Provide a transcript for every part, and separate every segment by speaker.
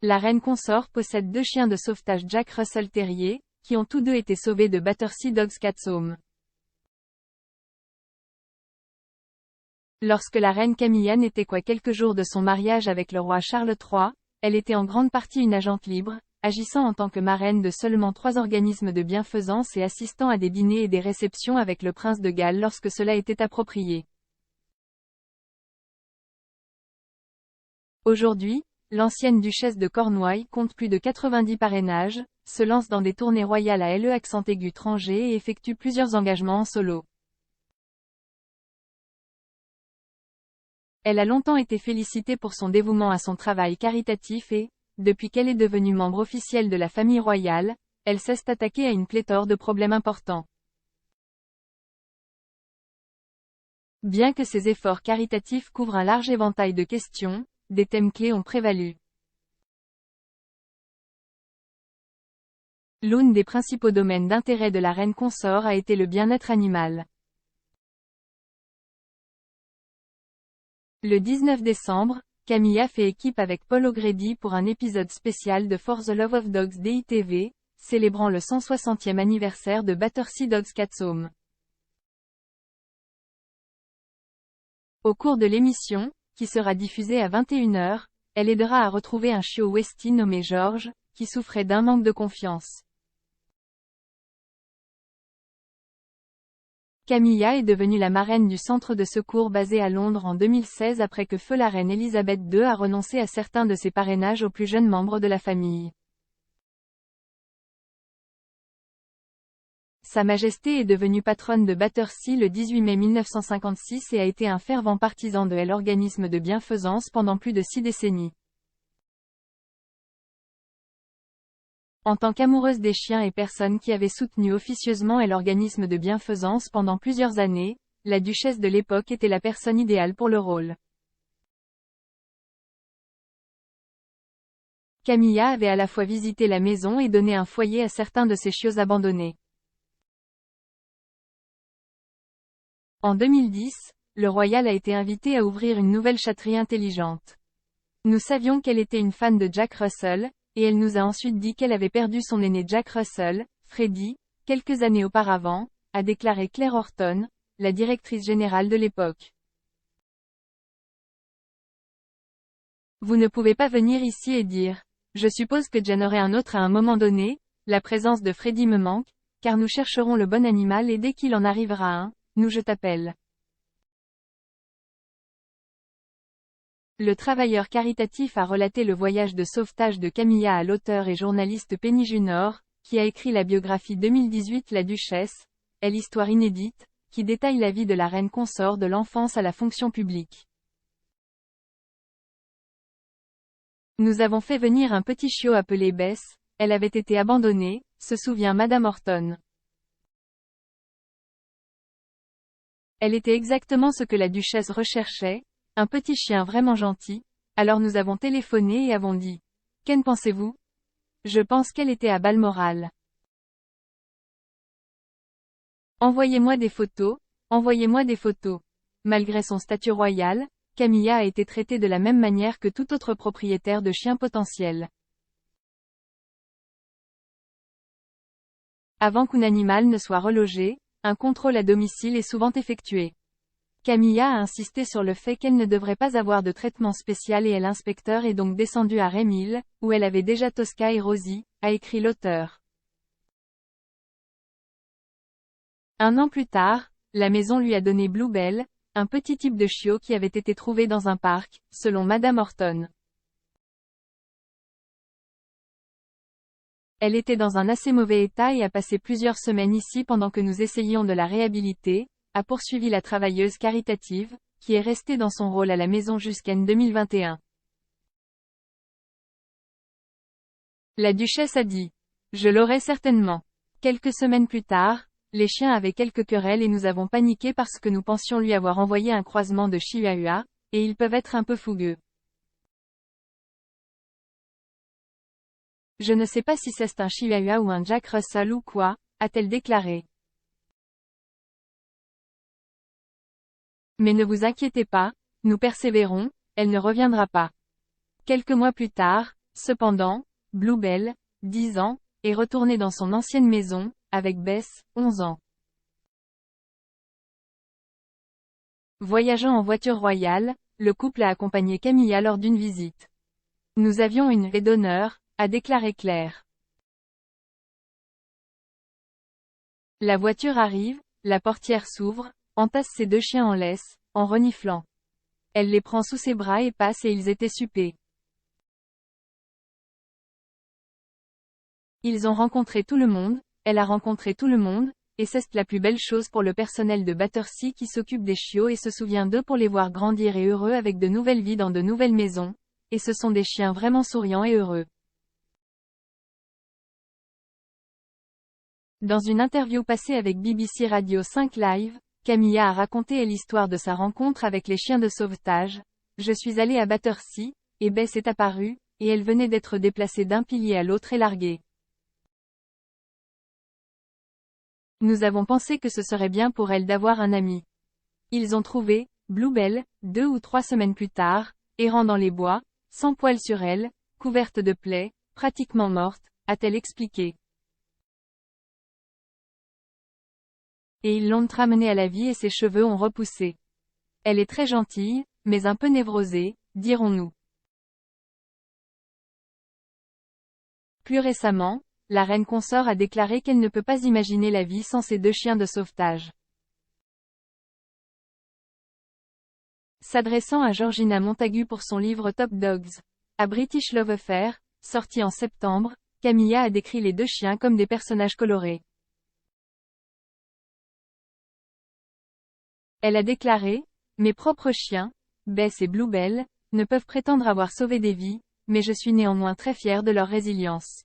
Speaker 1: La reine consort possède 2 chiens de sauvetage Jack Russell Terrier, qui ont tous 2 été sauvés de Battersea Dogs Cats Home. Lorsque la reine Camilla n'était qu'à quelques jours de son mariage avec le roi Charles III, elle était en grande partie une agente libre, agissant en tant que marraine de seulement 3 organismes de bienfaisance et assistant à des dîners et des réceptions avec le prince de Galles lorsque cela était approprié. Aujourd'hui, l'ancienne duchesse de Cornouailles compte plus de 90 parrainages, se lance dans des tournées royales à LE accent aigu tranger et effectue plusieurs engagements en solo. Elle a longtemps été félicitée pour son dévouement à son travail caritatif et, depuis qu'elle est devenue membre officielle de la famille royale, elle s'est attaquée à une pléthore de problèmes importants. Bien que ses efforts caritatifs couvrent un large éventail de questions, des thèmes clés ont prévalu. L'un des principaux domaines d'intérêt de la reine consort a été le bien-être animal. Le 19 décembre, Camilla fait équipe avec Paul O'Grady pour un épisode spécial de For the Love of Dogs DITV, célébrant le 160e anniversaire de Battersea Dogs Cats Home. Au cours de l'émission, qui sera diffusée à 21 h, elle aidera à retrouver un chiot Westie nommé George, qui souffrait d'un manque de confiance. Camilla est devenue la marraine du centre de secours basé à Londres en 2016 après que feu la reine Elisabeth II a renoncé à certains de ses parrainages aux plus jeunes membres de la famille. Sa Majesté est devenue patronne de Battersea le 18 mai 1956 et a été un fervent partisan de l'organisme de bienfaisance pendant plus de 6 décennies. En tant qu'amoureuse des chiens et personne qui avait soutenu officieusement l'organisme de bienfaisance pendant plusieurs années, la duchesse de l'époque était la personne idéale pour le rôle. Camilla avait à la fois visité la maison et donné un foyer à certains de ses chiots abandonnés. En 2010, le royal a été invité à ouvrir une nouvelle chatterie intelligente. Nous savions qu'elle était une fan de Jack Russell, et elle nous a ensuite dit qu'elle avait perdu son aîné Jack Russell, Freddie, quelques années auparavant, a déclaré Claire Horton, la directrice générale de l'époque. Vous ne pouvez pas venir ici et dire, je suppose que j'en aurai un autre à un moment donné, la présence de Freddie me manque, car nous chercherons le bon animal et dès qu'il en arrivera un, je t'appelle. Le travailleur caritatif a relaté le voyage de sauvetage de Camilla à l'auteur et journaliste Penny Junor, qui a écrit la biographie 2018 La Duchesse, l'histoire inédite, qui détaille la vie de la reine consort de l'enfance à la fonction publique. Nous avons fait venir un petit chiot appelé Bess, elle avait été abandonnée, se souvient Madame Horton. Elle était exactement ce que la duchesse recherchait, un petit chien vraiment gentil, alors nous avons téléphoné et avons dit. Qu'en pensez-vous? Je pense qu'elle était à Balmoral. Envoyez-moi des photos, envoyez-moi des photos. Malgré son statut royal, Camilla a été traitée de la même manière que tout autre propriétaire de chien potentiel. Avant qu'un animal ne soit relogé, un contrôle à domicile est souvent effectué. Camilla a insisté sur le fait qu'elle ne devrait pas avoir de traitement spécial et l'inspecteur est donc descendu à Rémile, où elle avait déjà Tosca et Rosie, a écrit l'auteur. Un an plus tard, la maison lui a donné Bluebell, un petit type de chiot qui avait été trouvé dans un parc, selon Madame Horton. Elle était dans un assez mauvais état et a passé plusieurs semaines ici pendant que nous essayions de la réhabiliter, a poursuivi la travailleuse caritative, qui est restée dans son rôle à la maison jusqu'en 2021. La duchesse a dit. Je l'aurai certainement. Quelques semaines plus tard, les chiens avaient quelques querelles et nous avons paniqué parce que nous pensions lui avoir envoyé un croisement de Chihuahua, et ils peuvent être un peu fougueux. Je ne sais pas si c'est un Chihuahua ou un Jack Russell ou quoi, a-t-elle déclaré. Mais ne vous inquiétez pas, nous persévérons, elle ne reviendra pas. Quelques mois plus tard, Cependant, Bluebell, 10 ans, est retournée dans son ancienne maison, avec Bess, 11 ans. Voyageant en voiture royale, le couple a accompagné Camilla lors d'une visite. Nous avions une raie d'honneur, a déclaré Claire. La voiture arrive, la portière s'ouvre, entasse ses 2 chiens en laisse, en reniflant. Elle les prend sous ses bras et passe et ils étaient suppés. Ils ont rencontré tout le monde, elle a rencontré tout le monde, et c'est la plus belle chose pour le personnel de Battersea qui s'occupe des chiots et se souvient d'eux pour les voir grandir et heureux avec de nouvelles vies dans de nouvelles maisons, et ce sont des chiens vraiment souriants et heureux. Dans une interview passée avec BBC Radio 5 Live, Camilla a raconté l'histoire de sa rencontre avec les chiens de sauvetage. Je suis allée à Battersea, et Bess est apparue, et elle venait d'être déplacée d'un pilier à l'autre et larguée. Nous avons pensé que ce serait bien pour elle d'avoir un ami. Ils ont trouvé Bluebell, 2 ou 3 semaines plus tard, errant dans les bois, sans poils sur elle, couverte de plaies, pratiquement morte, a-t-elle expliqué. Et ils l'ont ramenée à la vie et ses cheveux ont repoussé. Elle est très gentille, mais un peu névrosée, dirons-nous. Plus récemment, la reine consort a déclaré qu'elle ne peut pas imaginer la vie sans ses 2 chiens de sauvetage. S'adressant à Georgina Montagu pour son livre Top Dogs, A British Love Affair, sorti en septembre, Camilla a décrit les 2 chiens comme des personnages colorés. Elle a déclaré, « Mes propres chiens, Bess et Bluebell, ne peuvent prétendre avoir sauvé des vies, mais je suis néanmoins très fière de leur résilience.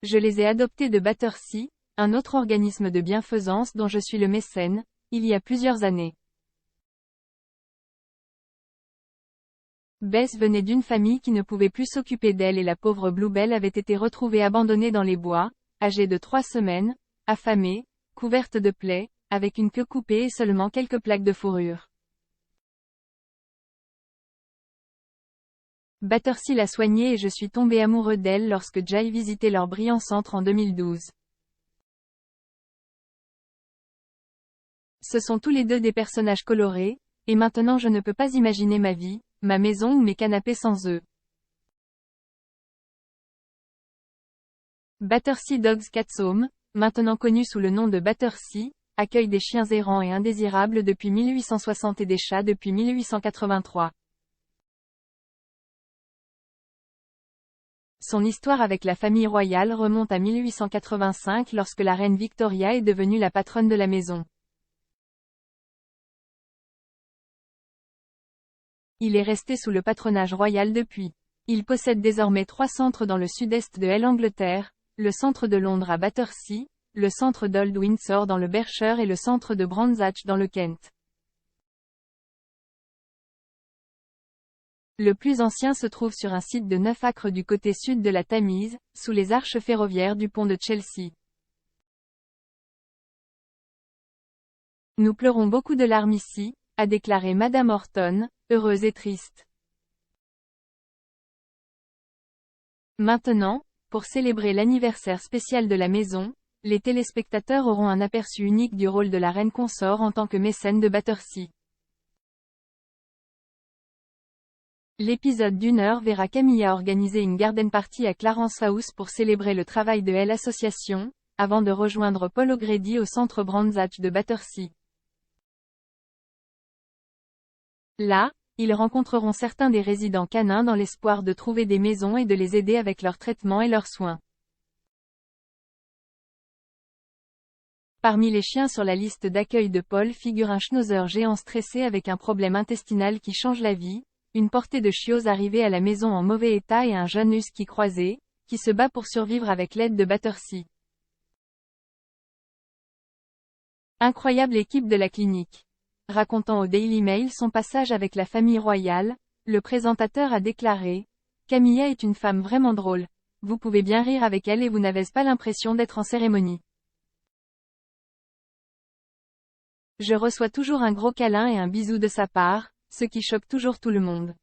Speaker 1: Je les ai adoptés de Battersea, un autre organisme de bienfaisance dont je suis le mécène, il y a plusieurs années. Bess venait d'une famille qui ne pouvait plus s'occuper d'elle et la pauvre Bluebell avait été retrouvée abandonnée dans les bois, âgée de 3 semaines, affamée, couverte de plaies, avec une queue coupée et seulement quelques plaques de fourrure. Battersea l'a soignée et je suis tombé amoureux d'elle lorsque Jay visitait leur brillant centre en 2012. Ce sont tous les 2 des personnages colorés, et maintenant je ne peux pas imaginer ma vie, ma maison ou mes canapés sans eux. Battersea Dogs Cats Home, maintenant connu sous le nom de Battersea, accueille des chiens errants et indésirables depuis 1860 et des chats depuis 1883. Son histoire avec la famille royale remonte à 1885 lorsque la reine Victoria est devenue la patronne de la maison. Il est resté sous le patronage royal depuis. Il possède désormais 3 centres dans le sud-est de l'Angleterre, le centre de Londres à Battersea, le centre d'Old Windsor dans le Berkshire et le centre de Brands Hatch dans le Kent. Le plus ancien se trouve sur un site de 9 acres du côté sud de la Tamise, sous les arches ferroviaires du pont de Chelsea. Nous pleurons beaucoup de larmes ici, a déclaré Madame Horton, heureuse et triste. Maintenant, pour célébrer l'anniversaire spécial de la maison, les téléspectateurs auront un aperçu unique du rôle de la reine consort en tant que mécène de Battersea. L'épisode d'1 heure verra Camilla organiser une garden party à Clarence House pour célébrer le travail de l'Association, avant de rejoindre Paul O'Grady au centre Brands Hatch de Battersea. Là, ils rencontreront certains des résidents canins dans l'espoir de trouver des maisons et de les aider avec leur traitement et leurs soins. Parmi les chiens sur la liste d'accueil de Paul figure un schnauzer géant stressé avec un problème intestinal qui change la vie, une portée de chiots arrivés à la maison en mauvais état et un jeune husky croisé, qui se bat pour survivre avec l'aide de Battersea. Incroyable équipe de la clinique. Racontant au Daily Mail son passage avec la famille royale, le présentateur a déclaré « Camilla est une femme vraiment drôle. Vous pouvez bien rire avec elle et vous n'avez pas l'impression d'être en cérémonie. Je reçois toujours un gros câlin et un bisou de sa part, ce qui choque toujours tout le monde.